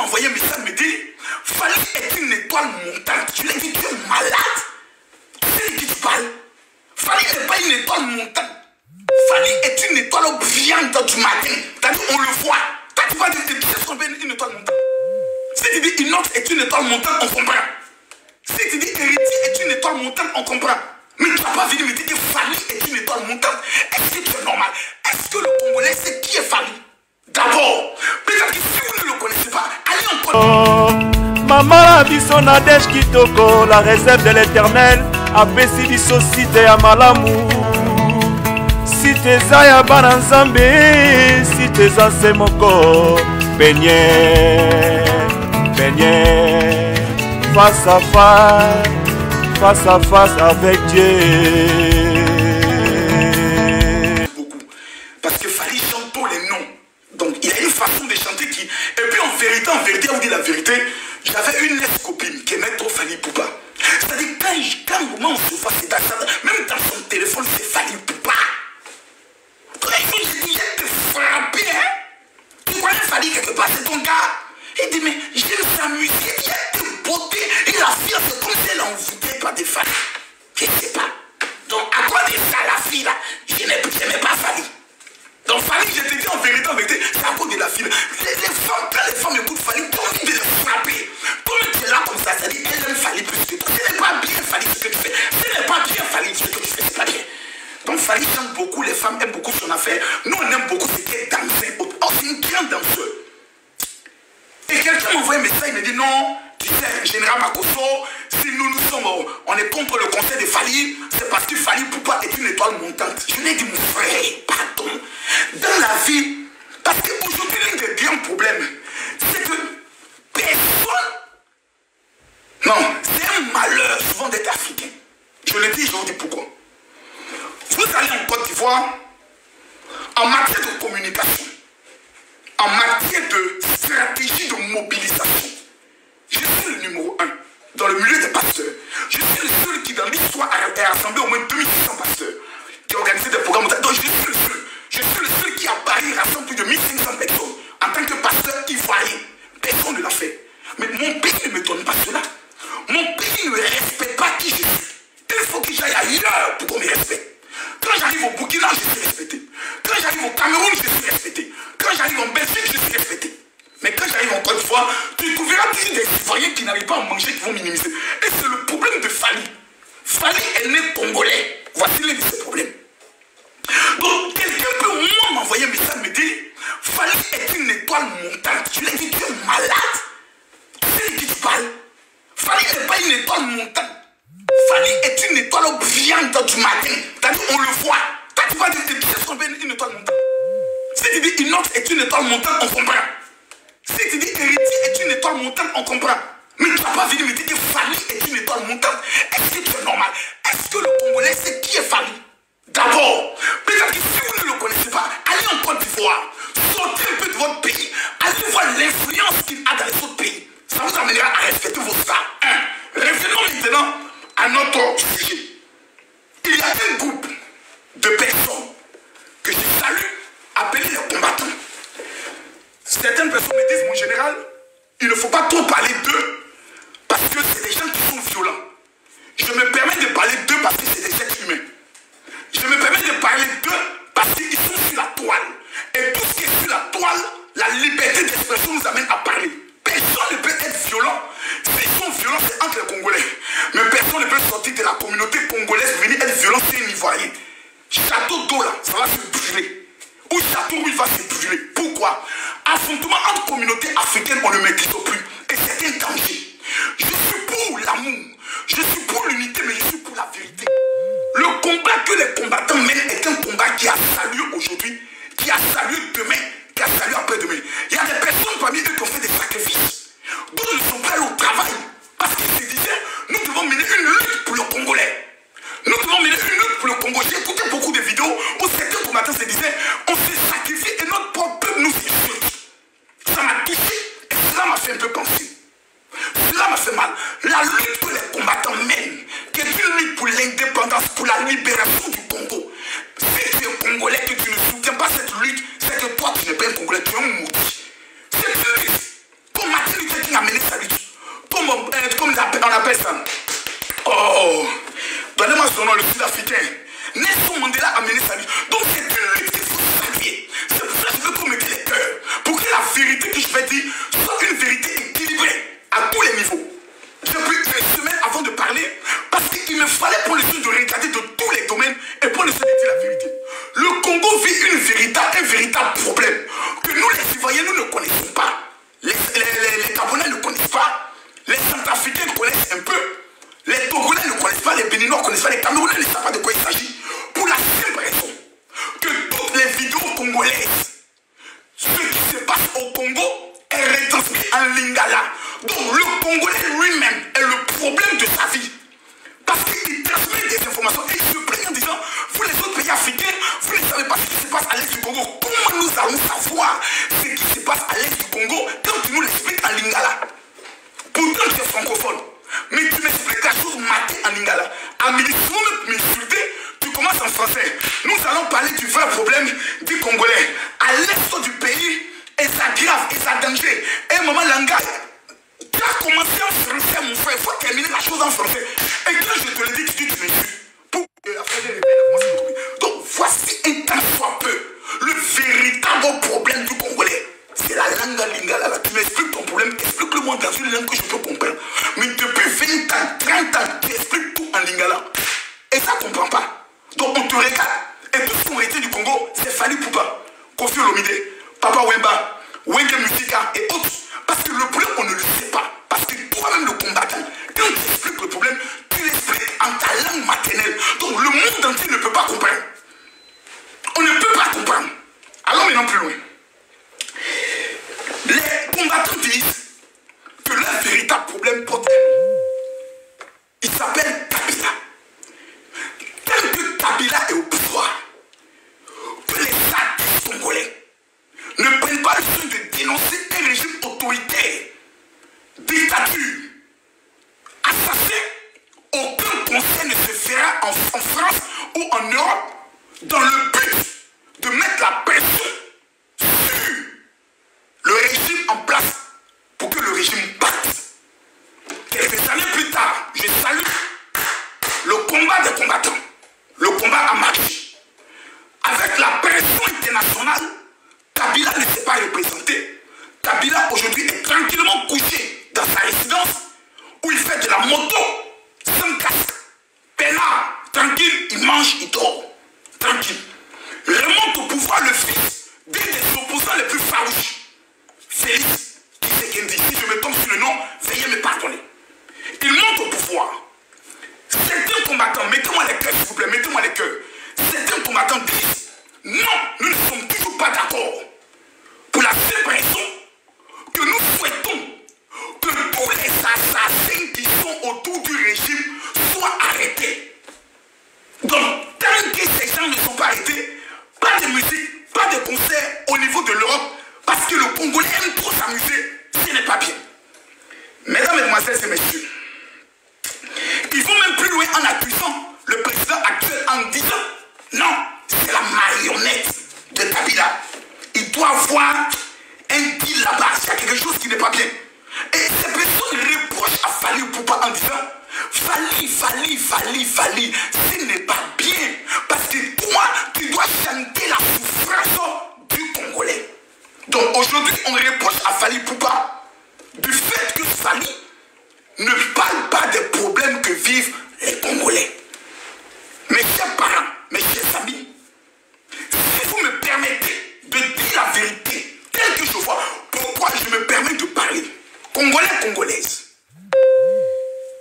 m'a envoyé un message, me dit, Fally est une étoile montante. Je lui ai dit, tu es malade. Tu sais de qui tu parles? Fally n'est pas une étoile montante. Fally est une étoile brillante du matin. T'as dit, on le voit. Toi, tu vas dire que tu sais ce qu'on appelle une étoile montante. Si tu dis Inox est une étoile montante, on comprend. Si tu dis Héritier est une étoile montante, on comprend. Mais tu n'as pas venu me dire que Fally est une étoile montante. Est-ce que c'est normal? Est-ce que le Congolais sait qui est Fally? D'abord, peut-être que si vous ne le connaissez pas, allez en Maman biso Nadège Kitoko, la réserve de l'éternel, apesi biso cité ya malamu. Cité za ya bana nzambe, cité za se moko. Beignet, beignet, face à face avec Dieu. Beaucoup. Parce que Fally chante tous les noms. Donc il y a une façon de chanter qui... Et puis en vérité, on vous dit la vérité, j'avais une ex-copine qui aimait trop Fally Poupa. C'est-à-dire quand on se voit, c'est dans ça, même dans son téléphone, c'est Fally Poupa. Quand je dis, j'ai te frappé, hein? Tu connais Fally quelque part, c'est ton gars. Il dit, mais j'aime sa musique, il y a une beauté. Et la fille, c'est comme si elle est envoûtée par des femmes. Je ne sais pas. Donc, à quoi de ça, la fille, là, je n'aimais pas Fally. Donc, Fally, je te dis en vérité, c'est à cause de la fille. Quand les femmes écoutent Fally, tu as envie de les frapper. Comme tu es là comme ça, dit, elle aime Fally plus que toi. Ce n'est pas bien Fally ce que tu fais. Ce n'est pas bien Fally ce que tu fais, c'est pas bien. Donc, Fally chante beaucoup, les femmes aiment beaucoup son affaire. Nous, on aime beaucoup ce qu'elle danse. Oh, c'est une grande danseuse. Et quelqu'un m'envoie un message, il me dit non, tu sais, Général Makosso, si nous sommes, on est contre le conseil de Fally, c'est parce que Fally Poupa est une étoile montante. Je lui ai dit, mon frère, pardon, dans la vie, parce qu'aujourd'hui, l'un des grands problèmes, c'est que personne, non, c'est un malheur souvent d'être africain. Je le dis, je vous dis pourquoi. Vous allez en Côte d'Ivoire, en matière de communication, en matière de stratégie de mobilisation, je suis le numéro 1 dans le milieu des pasteurs. Je suis le seul qui dans l'histoire a rassemblé au moins 2600 pasteurs, qui a organisé des programmes. Donc je suis le seul. Je suis le seul qui a Paris rassemble plus de 1500 personnes en tant que pasteur ivoirien. Personne ne l'a fait. Mais mon pays ne me donne pas cela. Mon pays ne respecte pas qui je suis. Il faut que j'aille ailleurs pour qu'on me respecte. Quand j'arrive au Burkina, je suis respecté. Quand j'arrive au Cameroun, je suis respecté. Quand j'arrive en Belgique, je suis respecté. Mais quand j'arrive en Côte d'Ivoire, tu trouveras toujours des Ivoiriens qui n'arrivent pas à manger, qui vont minimiser. Et c'est le problème de Fally. Fally est né congolais. Voici l'un de ses problèmes. Donc, quelqu'un peut au moins m'envoyer un message, me dire Fally est une étoile montante. Je lui ai dit, tu es malade. Tu sais de qui tu parles? Fally n'est pas une étoile montante. Fally est une étoile brillante du matin. T'as dit, on le voit. Toi, tu vas dire que tu sais ce qu'on appelle une étoile montante. Si tu dis Inox est une étoile montante, on comprend. Si tu dis Héritier est une étoile montante, on comprend. Mais tu n'as pas venu me dire que Fally est une étoile montante. Est-ce que c'est normal? Est-ce que le Congolais sait qui est Fally? D'abord, peut-être que si vous ne le connaissez pas, allez en Côte d'Ivoire. Sortez un peu de votre pays. Allez voir l'influence qu'il a dans les autres pays. Ça vous amènera à respecter vos stars. Revenons maintenant à notre sujet. Il y a un groupe de personnes que je salue, appelés les combattants. Certaines personnes me disent, mon général, il ne faut pas trop parler d'eux parce que c'est des gens qui sont violents. Je me permets de parler d'eux parce que c'est des êtres humains. Je me permets de parler d'eux parce qu'ils sont sur la toile. Et tout ce qui est sur la toile, la liberté d'expression nous amène à parler. Personne ne peut être violent. S'ils sont violents, c'est entre les Congolais. Mais personne ne peut sortir de la communauté congolaise, venir être violent, c'est un Ivoirien. Château d'eau là, ça va se brûler. Ou château où il va se brûler. Pourquoi? Affrontement entre communautés africaines, on ne maîtrise plus. Et c'est un danger. Je suis pour l'amour. Je suis pour l'unité, mais je suis pour la vérité. Le combat que les combattants mènent est un combat qui a salué aujourd'hui, qui a salué demain, qui a salué après-demain. Il y a des personnes parmi eux qui ont fait des sacrifices. D'autres ne sont pas allés au travail. Parce qu'ils se disaient, nous devons mener une lutte pour le Congolais. Nous devons mener une lutte pour le Congo. J'ai écouté beaucoup de vidéos où certains combattants se disaient, on s'est sacrifié et notre propre peuple nous insulte. Ça m'a touché et cela m'a fait un peu penser. Cela m'a fait mal. La lutte que les combattants mènent, qui est une lutte pour l'indépendance, pour la libération du Congo. Si tu es congolais que tu ne soutiens pas cette lutte, c'est que toi tu n'es pas un Congolais, tu es un maudit. Cette lutte, combattre en lingala. Donc le Congolais lui-même est le problème de sa vie. Parce qu'il transmet des informations et il se plaint en disant, vous les autres pays africains, vous ne savez pas ce qui se passe à l'est du Congo. Comment nous allons savoir ce qui se passe à l'est du Congo quand tu nous l'expliques en lingala? Pourtant tu es francophone, mais tu m'expliques la chose matée en lingala. À midi, si vous m'insultez, tu commences en français. Nous allons parler du vrai problème du Congolais. À l'est du pays, et ça grave, et ça danger. Et maman langage, tu as commencé en français, mon frère. Il faut terminer la chose en français. Et quand je te le dis, tu m'insultes. Donc voici un temps soit peu le véritable problème du Congolais. C'est la langue lingala. Tu m'expliques ton problème, explique-le-moi dans une langue que je peux comprendre. Mais depuis 20 ans, 30 ans, tu expliques tout en lingala. Et ça ne comprend pas. Donc on te regarde. Et tout ce qu'on retient du Congo, c'est Fally Poupa, Kofi Olomide, Papa Wemba, Wenge Musika et autres. Parce que le problème, on ne le sait pas. Parce que toi-même, le combattant, quand tu expliques le problème, tu l'expliques en ta langue maternelle. Donc le monde entier ne peut pas comprendre. On ne peut pas comprendre. Allons maintenant plus loin. Les combattants disent que leur véritable problème porte un nom. Il s'appelle Kabila. Tant que Kabila est au pouvoir, que les artistes congolais ne prennent pas le soin de dénoncer un régime autoritaire, dictature, assassin, aucun conseil ne se fera en France ou en Europe dans le but de mettre la pression sur le régime en place pour que le régime parte. Quelques années plus tard, je salue le combat des combattants. Le combat a marché. Avec la pression internationale, Kabila ne s'est pas représenté. Kabila aujourd'hui est tranquillement couché dans sa résidence où il fait de la moto sans casque. Peinard, tranquille, il mange, il dort. Tranquille. Remonte au pouvoir le fils d'un des opposants les plus farouches. Félix Tshisekedi. Si je me tombe sur le nom, veuillez me pardonner. Il monte au pouvoir. Certains combattants, mettez-moi les cœurs s'il vous plaît, mettez-moi les cœurs. Certains combattants disent, non, nous ne sommes toujours pas d'accord. Pour la simple raison que nous souhaitons que tous les assassins qui sont autour du régime soient arrêtés. Donc, tant que ces gens ne sont pas arrêtés, pas de musique, pas de concert au niveau de l'Europe, parce que le Congolais aime trop s'amuser, ce n'est pas bien. Mesdames, Mesdemoiselles et Messieurs, ils vont même plus loin en accusant le président actuel en disant non, c'est la marionnette de Kabila. Il doit avoir un deal là-bas, il y a quelque chose qui n'est pas bien. Et ces personnes reprochent à Fally Poupa en disant Fally, ce n'est pas bien. Parce que toi, tu dois chanter la souffrance du Congolais. Donc aujourd'hui, on reproche à Fally Poupa du fait que Fally ne parle pas des problèmes que vivent les Congolais. Mes chers parents, mes chers amis, si vous me permettez de dire la vérité, telle que je vois, pourquoi je me permets de parler, Congolais, Congolaises.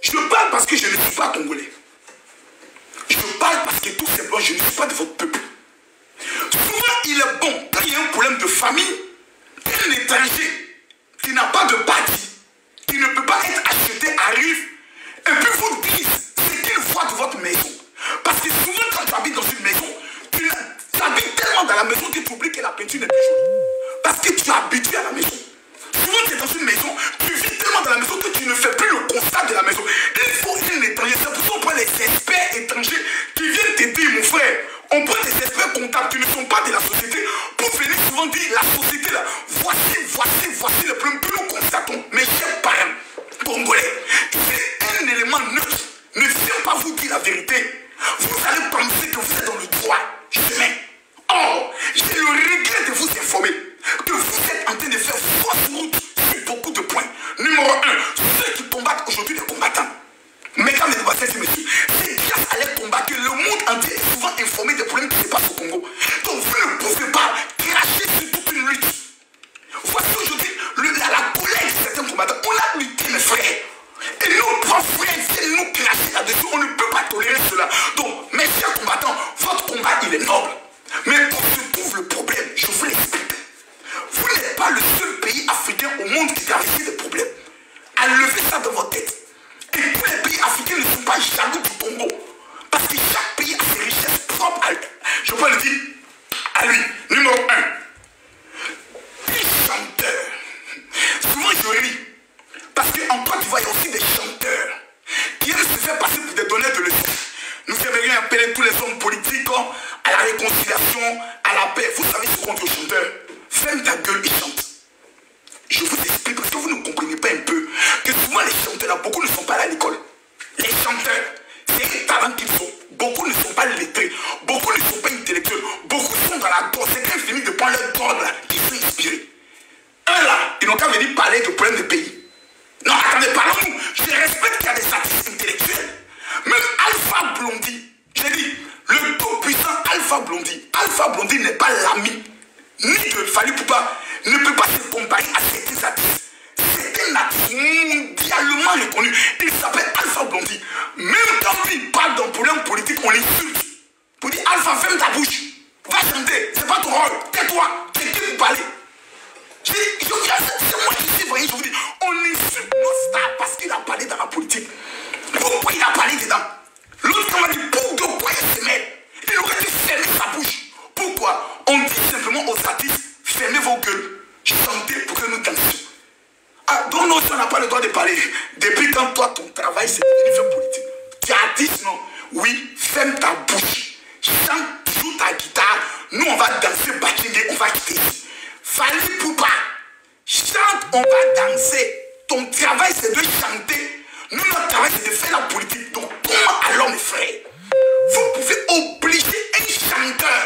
Je parle parce que je ne suis pas Congolais. Je parle parce que tout simplement, je ne suis pas de votre peuple. Souvent, il est bon, quand il y a un problème de famille, un étranger qui n'a pas de bâti, qui ne peut pas être acheté, arrive, et puis vous dites ce qu'il voit de votre maison. Parce que souvent, quand tu habites dans une maison, tu habites tellement dans la maison que tu oublies que la peinture n'est plus jolie. Parce que tu es habitué à la maison. Souvent, tu es dans une maison, tu vis tellement dans la maison que tu ne fais plus le constat de la maison. Il faut un étranger. C'est pour ça qu'on prend les experts étrangers qui viennent t'aider, mon frère. On prend des experts comptables qui ne sont pas de la société pour venir souvent dire la société là, voici le problème que nous constatons. Mes chers parents congolais, c'est un élément neutre. Ne viens pas vous dire la vérité. Vous allez penser que vous êtes dans le droit chemin. Or, j'ai le regret de vous informer que vous êtes en train de faire fausse route sur beaucoup de points. Numéro 1, ceux qui combattent aujourd'hui les combattants. Mesdames et messieurs, c'est grâce à leur combat que le monde entier est souvent informé des problèmes qui se passent au Congo. Donc vous ne pouvez pas cracher sur toute une lutte. Voici aujourd'hui la colère de certains combattants. On a lutté, mes frères. Et nos trois frères viennent nous cracher là-dessus. On ne peut pas tolérer cela. Donc, mes chers combattants, votre combat, il est noble. Mais où se trouve le problème? Je vous l'explique. Vous n'êtes pas le seul pays africain au monde qui a réussi vois les chanteurs là, beaucoup ne sont pas là à l'école. Les chanteurs, c'est un talent qu'ils sont. Beaucoup ne sont pas lettrés, beaucoup ne sont pas intellectuels, beaucoup sont dans la drogue. C'est quand ils finissent de prendre leur drogue là, qu'ils sont inspirés. Eux là, ils n'ont qu'à venir parler de problèmes de pays. Non, attendez, parlons-nous. Je respecte qu'il y a des artistes intellectuels. Même Alpha Blondy, j'ai dit, le tout-puissant Alpha Blondy n'est pas l'ami ni de Fally Poupa, ne peut pas se comparer à certains artistes. C'est un artiste mondialement reconnu. Il s'appelle Alpha Blondy. Même quand il parle d'un problème politique, on l'insulte. Pour dire Alpha, ferme ta bouche. Va chanter. C'est pas ton rôle. Tais-toi. C'est qui vous parlez. C'est moi qui sais, voyez, je vous dis, on insulte nos stars parce qu'il a parlé dans la politique. Pourquoi il a parlé dedans? L'autre m'a dit, pourquoi il se mêle? Il aurait dû fermer sa bouche. Pourquoi? On dit simplement aux artistes, fermez vos gueules. Chantez pour que nous dansions. Ah, donc nous, on n'a pas le droit de parler. Depuis quand toi, ton travail, c'est de faire politique. Tu es artiste, non? Oui, ferme ta bouche. Chante, joue ta guitare. Nous, on va danser, bâtiner, on va quitter ici. Fally Poupa, chante, on va danser. Ton travail, c'est de chanter. Nous, notre travail, c'est de faire la politique. Donc, comment alors, mes frères? Vous pouvez obliger un chanteur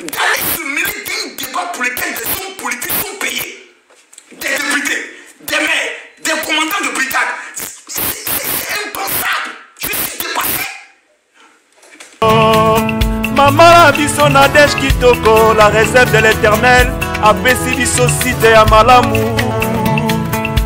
d'aller se mêler d'un débat pour lequel des hommes politiques sont payés. Des députés, des maires, des commandants de brigade. C'est impensable. Je suis dépassé. Mama biso Nadège Kitoko, la réserve de l'éternel, apesi biso cité ya malamu.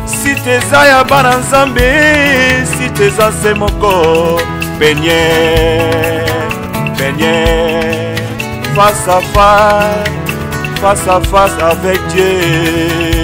Cité za ya bana nzambe, cité za se moko. Peigné, face à face avec Dieu.